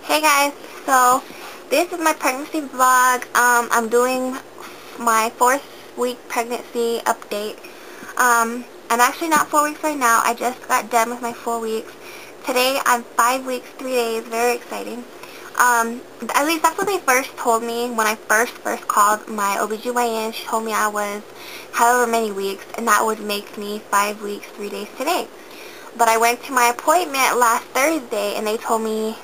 Hey guys, so this is my pregnancy vlog. I'm doing my 4th week pregnancy update. I'm actually not 4 weeks right now. I just got done with my 4 weeks. Today I'm 5 weeks, 3 days. Very exciting. At least that's what they first told me when I first called my OBGYN. She told me I was however many weeks, and that would make me 5 weeks, 3 days today. But I went to my appointment last Thursday, and they told me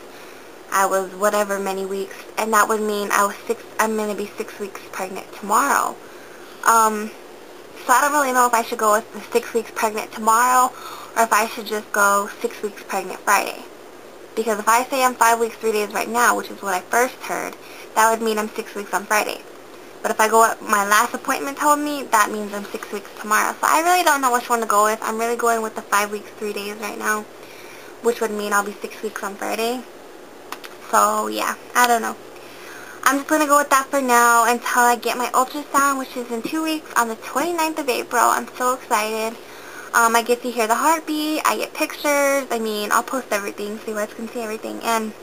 I was whatever many weeks, and that would mean I'm going to be 6 weeks pregnant tomorrow. So I don't really know if I should go with the 6 weeks pregnant tomorrow, or if I should just go 6 weeks pregnant Friday. Because if I say I'm 5 weeks, 3 days right now, which is what I first heard, that would mean I'm 6 weeks on Friday. But if I go what my last appointment told me, that means I'm 6 weeks tomorrow. So I really don't know which one to go with. I'm really going with the 5 weeks, 3 days right now, which would mean I'll be 6 weeks on Friday. So, yeah, I don't know. I'm just going to go with that for now until I get my ultrasound, which is in 2 weeks on the 29th of April. I'm so excited. I get to hear the heartbeat. I get pictures. I mean, I'll post everything so you guys can see everything. And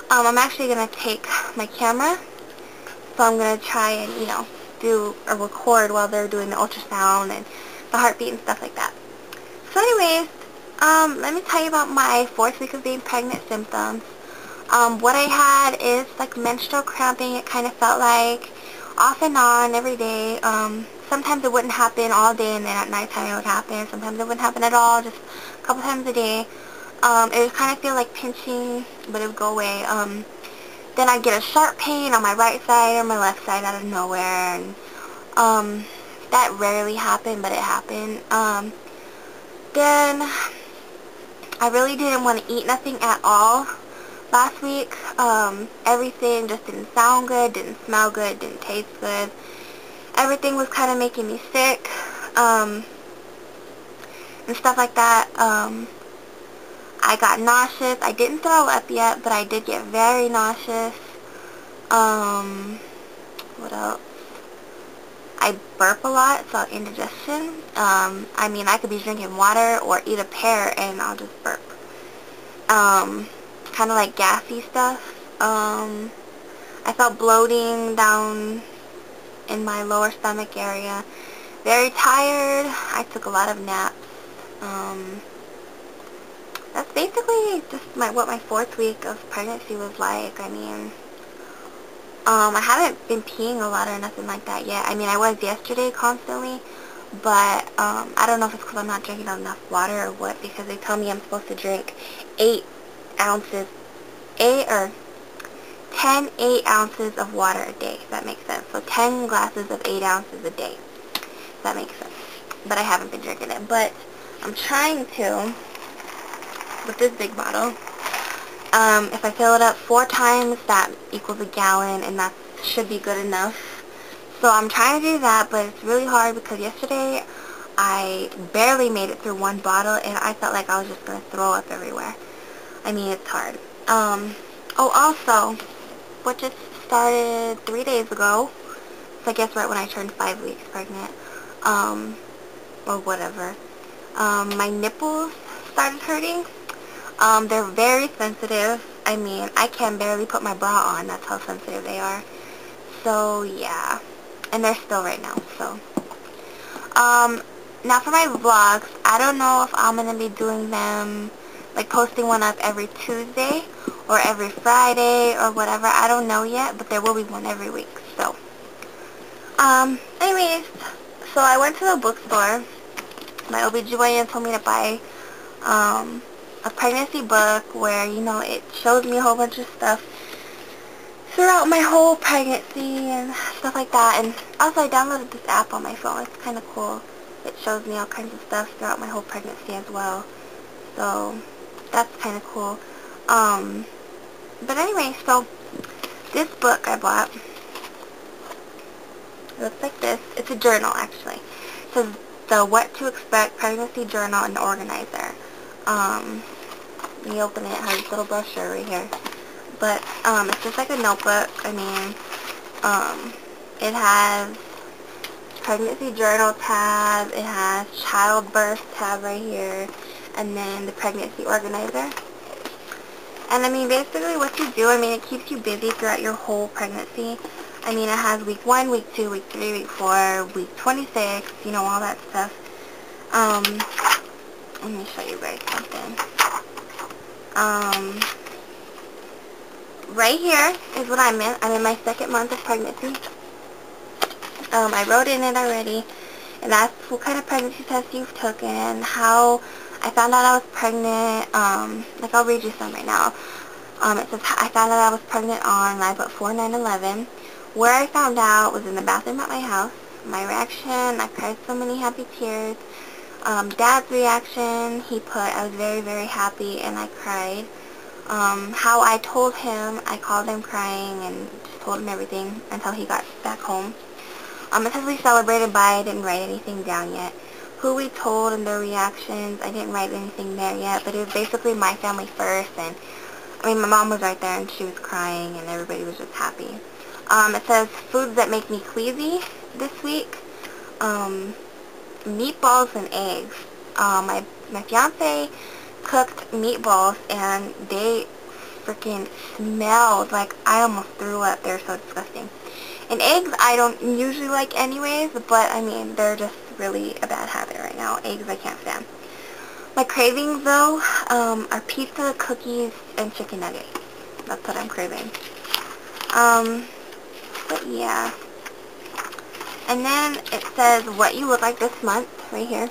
I'm actually going to take my camera. So I'm going to try and, do a record while they're doing the ultrasound and the heartbeat and stuff like that. So anyways, let me tell you about my 4th week of being pregnant symptoms. What I had is like menstrual cramping. It kind of felt like off and on every day. Sometimes it wouldn't happen all day, and then at nighttime it would happen. Sometimes it wouldn't happen at all, just a couple times a day. It would kind of feel like pinching, but it would go away. Then I'd get a sharp pain on my right side or my left side out of nowhere, and that rarely happened, but it happened. Then I really didn't want to eat nothing at all last week. Everything just didn't sound good, didn't smell good, didn't taste good. Everything was kind of making me sick, and stuff like that. I got nauseous. I didn't throw up yet, but I did get very nauseous. What else? I burp a lot, so indigestion. I mean, I could be drinking water or eat a pear and I'll just burp. Kind of like gassy stuff. I felt bloating down in my lower stomach area. Very tired. I took a lot of naps. That's basically just what my 4th week of pregnancy was like. I mean, I haven't been peeing a lot or nothing like that yet. I mean, I was yesterday constantly, but I don't know if it's because I'm not drinking enough water or what, because they tell me I'm supposed to drink 8 ounces, 10 8-ounces of water a day, if that makes sense. So 10 glasses of 8 ounces a day, if that makes sense. But I haven't been drinking it. But I'm trying to, with this big bottle. If I fill it up 4 times, that equals a gallon, and that should be good enough. So I'm trying to do that, but it's really hard because yesterday I barely made it through 1 bottle, and I felt like I was just going to throw up everywhere. I mean, it's hard. Oh, also, what just started 3 days ago, so I guess right when I turned 5 weeks pregnant, or whatever, my nipples started hurting. They're very sensitive. I mean, I can barely put my bra on. That's how sensitive they are. So, yeah. And they're still right now, so. Now for my vlogs, I don't know if I'm going to be doing them, like posting one up every Tuesday or every Friday or whatever. I don't know yet, but there will be one every week, so. Anyways, so I went to the bookstore. My OBGYN told me to buy, a pregnancy book where, it shows me a whole bunch of stuff throughout my whole pregnancy and stuff like that. And also I downloaded this app on my phone. It's kind of cool. It shows me all kinds of stuff throughout my whole pregnancy as well. So that's kind of cool. But anyway, so this book I bought, it looks like this. It's a journal, actually. It says the What to Expect Pregnancy Journal and Organizer. When you open it, it has this little brochure right here. But, it's just like a notebook. I mean, it has pregnancy journal tab, it has childbirth tab right here, and then the pregnancy organizer. And I mean, basically what you do, I mean, it keeps you busy throughout your whole pregnancy. I mean, it has week 1, week 2, week 3, week 4, week 26, you know, all that stuff. Let me show you guys something. Right here is what I'm in. I'm in my 2nd month of pregnancy. I wrote in it already. And that's what kind of pregnancy test you've taken, how I found out I was pregnant. Like, I'll read you some right now. It says, I found out I was pregnant on, I put 4/9/11. Where I found out was in the bathroom at my house. My reaction, I cried so many happy tears. Dad's reaction, he put, I was very, very happy and I cried. How I told him, I called him crying and just told him everything until he got back home. It says we celebrated by, I didn't write anything down yet. Who we told and their reactions, I didn't write anything there yet, but it was basically my family first, and I mean, my mom was right there and she was crying and everybody was just happy. It says foods that make me queasy this week. Meatballs and eggs. My fiance cooked meatballs and they freaking smelled like I almost threw up. They're so disgusting. And eggs I don't usually like anyways, but I mean, they're just really a bad habit right now. Eggs I can't stand. My cravings though are pizza, cookies, and chicken nuggets. That's what I'm craving. But yeah. And then it says what you look like this month, right here.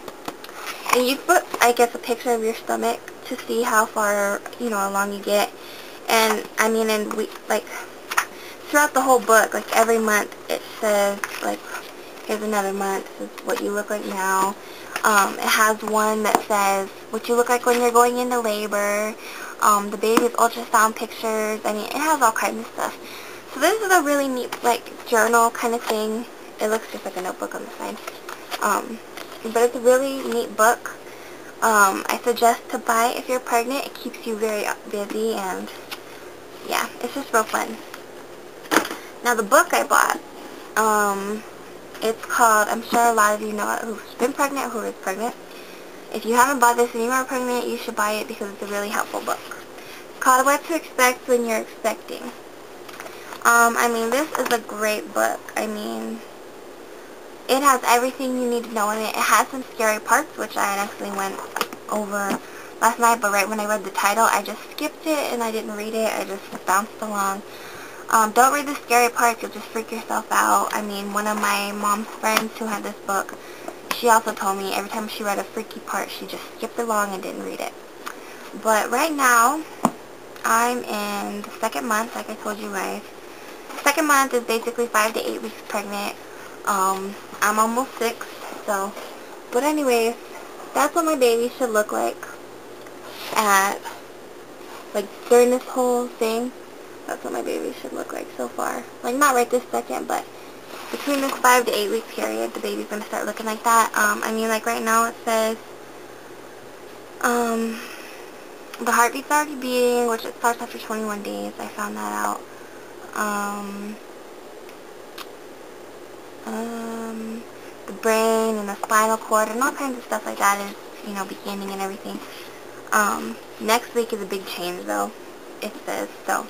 And you put, I guess, a picture of your stomach to see how far, you know, along you get. And, I mean, and we, like, throughout the whole book, like, every month, it says, like, here's another month, this is what you look like now. It has one that says what you look like when you're going into labor, the baby's ultrasound pictures. I mean, it has all kinds of stuff. So this is a really neat, like, journal kind of thing. It looks just like a notebook on the side. But it's a really neat book. I suggest to buy it if you're pregnant. It keeps you very busy, and yeah, it's just real fun. Now the book I bought, it's called, I'm sure a lot of you know it who's been pregnant, who is pregnant. If you haven't bought this and you are pregnant, you should buy it because it's a really helpful book. It's called What to Expect When You're Expecting. I mean, this is a great book. I mean, it has everything you need to know in it. It has some scary parts, which I actually went over last night, but right when I read the title, I just skipped it and I didn't read it. I just bounced along. Don't read the scary parts. You'll just freak yourself out. I mean, one of my mom's friends who had this book, she also told me every time she read a freaky part, she just skipped along and didn't read it. But right now, I'm in the 2nd month, like I told you guys. The 2nd month is basically 5 to 8 weeks pregnant. I'm almost 6, so, but anyways, that's what my baby should look like like, during this whole thing. That's what my baby should look like so far. Like, not right this second, but between this 5 to 8 week period, the baby's gonna start looking like that. I mean, like, right now it says, the heartbeat's already beating, which it starts after 21 days. I found that out. The brain and the spinal cord and all kinds of stuff like that is, you know, beginning and everything. Next week is a big change, though, it says. So,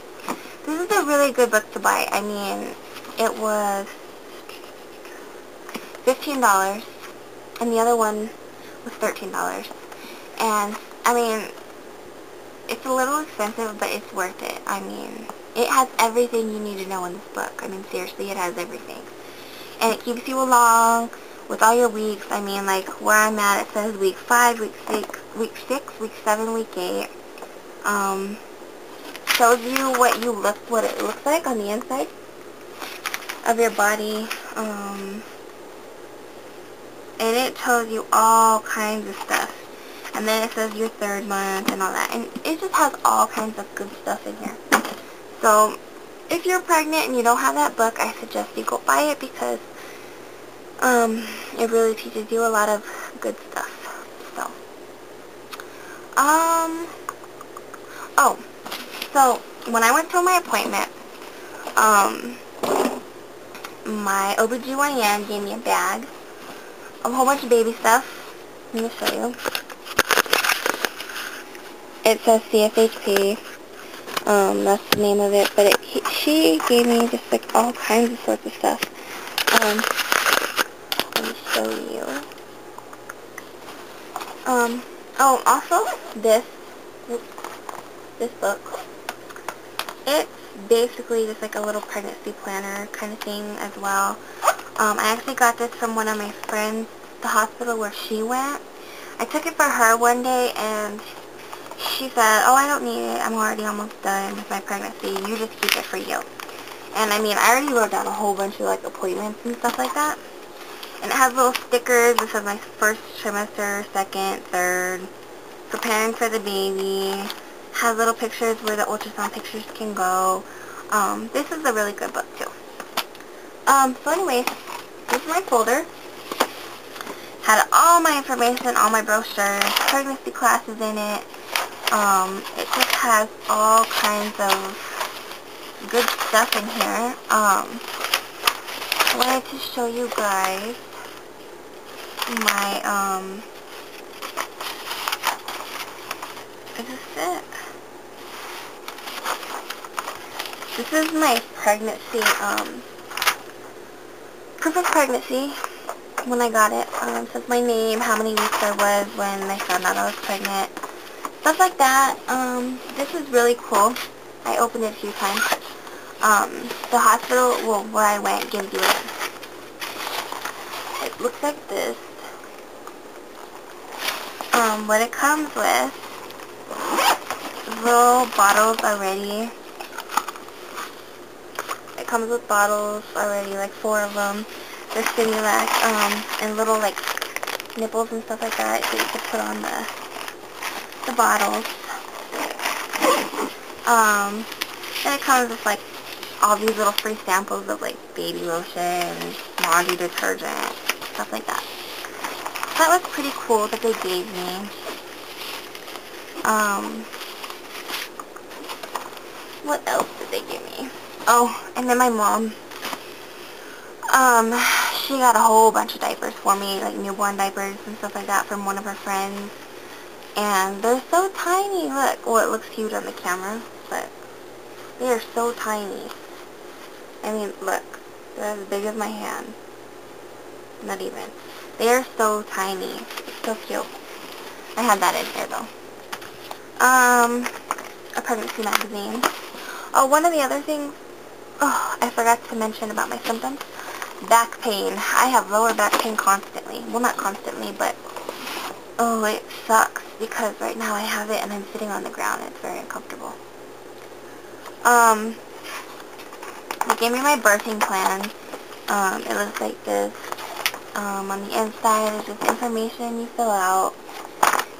this is a really good book to buy. I mean, it was $15, and the other one was $13. And, I mean, it's a little expensive, but it's worth it. I mean, it has everything you need to know in this book. I mean, seriously, it has everything. And it keeps you along with all your weeks. I mean, like, where I'm at, it says week 5, week 6, week 7, week 8. Shows you what it looks like on the inside of your body. And it tells you all kinds of stuff. And then it says your 3rd month and all that. And it just has all kinds of good stuff in here. So, if you're pregnant and you don't have that book, I suggest you go buy it because it really teaches you a lot of good stuff. So, so when I went to my appointment, my OBGYN gave me a bag of a whole bunch of baby stuff. Let me show you. It says CFHP. That's the name of it. But she gave me just like all kinds of sorts of stuff. Let me show you. Oh, also this book. It's basically just like a little pregnancy planner kind of thing as well. I actually got this from one of my friends, the hospital where she went. I took it for her one day, and she said, oh, I don't need it. I'm already almost done with my pregnancy. You just keep it for you. And I mean, I already wrote down a whole bunch of like appointments and stuff like that. And it has little stickers. This is my first trimester, second, third, preparing for the baby. Has little pictures where the ultrasound pictures can go. This is a really good book too. So anyways, this is my folder. Had all my information, all my brochures, pregnancy classes in it. It just has all kinds of good stuff in here. I wanted to show you guys my, is this it? This is my pregnancy, proof of pregnancy when I got it. It says my name, how many weeks I was when I found out I was pregnant, stuff like that. This is really cool. I opened it a few times. The hospital, well, where I went gives you it. It looks like this. What it comes with, little bottles already. It comes with bottles already, like 4 of them. They're Stimulac, and little, like, nipples and stuff like that that you can put on the bottles. Then it comes with, like, all these little free samples of, like, baby lotion, laundry detergent, stuff like that. So that was pretty cool that they gave me. What else did they give me? Oh, and then my mom, she got a whole bunch of diapers for me, like newborn diapers and stuff like that from one of her friends. And they're so tiny. Look, well, it looks huge on the camera, but they are so tiny. I mean, look, they're as big as my hand. Not even. They are so tiny. It's so cute. I had that in here, though. A pregnancy magazine. Oh, one of the other things, oh, I forgot to mention about my symptoms. Back pain. I have lower back pain constantly. Well, not constantly, but, oh, it sucks because right now I have it and I'm sitting on the ground and it's very uncomfortable. They gave me my birthing plan. It looks like this. On the inside is just information you fill out.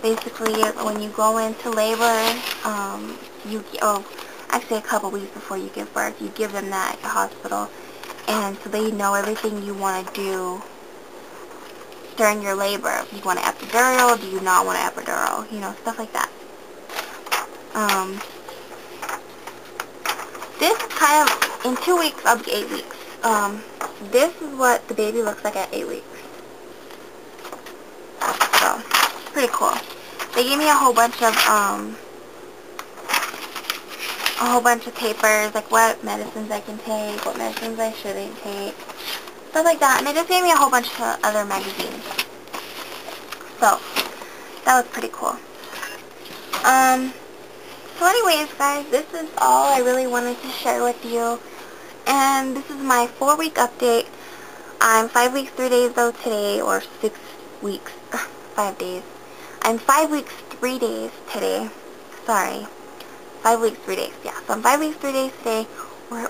Basically, when you go into labor, actually a couple weeks before you give birth, you give them that at the hospital. And so they know everything you want to do during your labor. Do you want an epidural? Do you not want an epidural? You know, stuff like that. This kind of, in 2 weeks, I'll be 8 weeks. This is what the baby looks like at 8 weeks. So, pretty cool. They gave me a whole bunch of papers, like what medicines I can take, what medicines I shouldn't take, stuff like that. And they just gave me a whole bunch of other magazines. So, that was pretty cool. So anyways, guys, this is all I really wanted to share with you. And this is my 4-week update. I'm 5 weeks, 3 days though today, or 6 weeks, 5 days. I'm 5 weeks, 3 days today. Sorry. 5 weeks, 3 days, yeah. So I'm 5 weeks, 3 days today,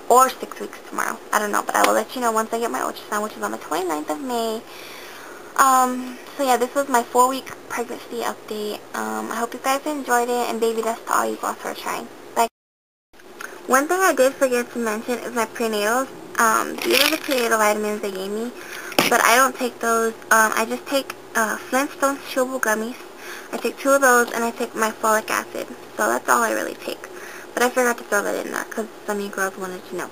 or 6 weeks tomorrow. I don't know, but I will let you know once I get my ultrasound, which is on the 29th of May. So yeah, this was my 4-week pregnancy update. I hope you guys enjoyed it, and baby dust to all you girls who are trying. Bye. One thing I did forget to mention is my prenatals. These are the prenatal vitamins they gave me, but I don't take those. I just take Flintstones chewable gummies. I take 2 of those, and I take my folic acid. So that's all I really take. But I forgot to throw that in there because some of you girls wanted to know.